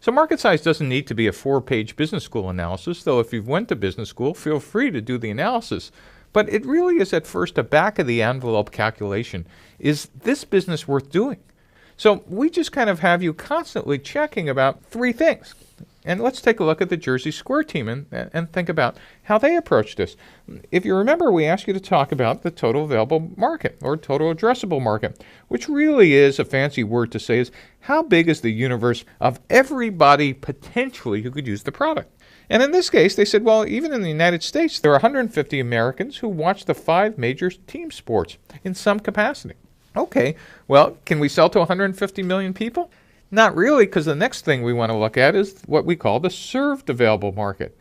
So market size doesn't need to be a 4-page business school analysis, though if you've went to business school, feel free to do the analysis. But it really is at first a back-of-the-envelope calculation. Is this business worth doing? So we just kind of have you constantly checking about 3 things. And let's take a look at the JerseySquare team and think about how they approach this. If you remember, we asked you to talk about the total available market or total addressable market, which really is a fancy word to say is how big is the universe of everybody potentially who could use the product. And in this case, they said, well, even in the United States, there are 150 Americans who watch the 5 major team sports in some capacity. Okay, well, can we sell to 150 million people? Not really, because the next thing we want to look at is what we call the served available market.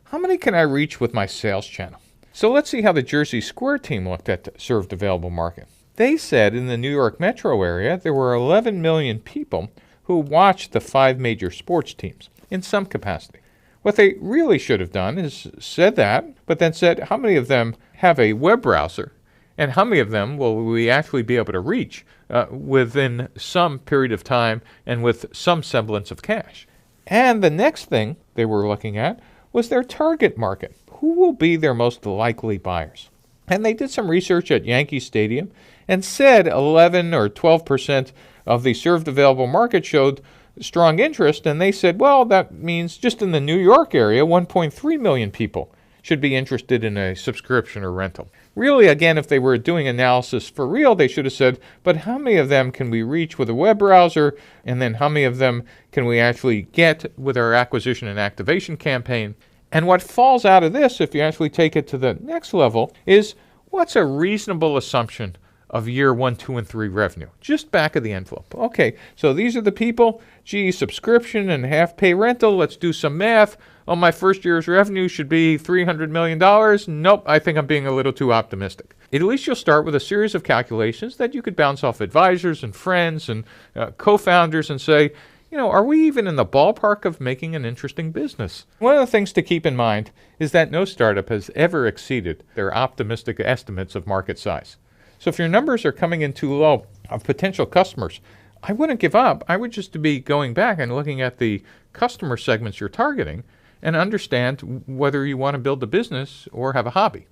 How many can I reach with my sales channel? So let's see how the JerseySquare team looked at the served available market. They said in the New York metro area, there were 11 million people who watched the 5 major sports teams in some capacity. What they really should have done is said that, but then said how many of them have a web browser and how many of them will we actually be able to reach within some period of time and with some semblance of cash. And the next thing they were looking at was their target market. Who will be their most likely buyers? And they did some research at Yankee Stadium and said 11 or 12% of the served available market showed strong interest, and they said, well, that means just in the New York area, 1.3 million people should be interested in a subscription or rental. Really, again, if they were doing analysis for real, they should have said, but how many of them can we reach with a web browser, and then how many of them can we actually get with our acquisition and activation campaign? And what falls out of this, if you actually take it to the next level, is what's a reasonable assumption of year 1, 2, and 3 revenue? Just back of the envelope. Okay, so these are the people. Gee, subscription and half-pay rental. Let's do some math. Oh, my first year's revenue should be $300 million. Nope, I think I'm being a little too optimistic. At least you'll start with a series of calculations that you could bounce off advisors and friends and co-founders and say, are we even in the ballpark of making an interesting business? One of the things to keep in mind is that no startup has ever exceeded their optimistic estimates of market size. So if your numbers are coming in too low of potential customers, I wouldn't give up. I would just be going back and looking at the customer segments you're targeting and understand whether you want to build a business or have a hobby.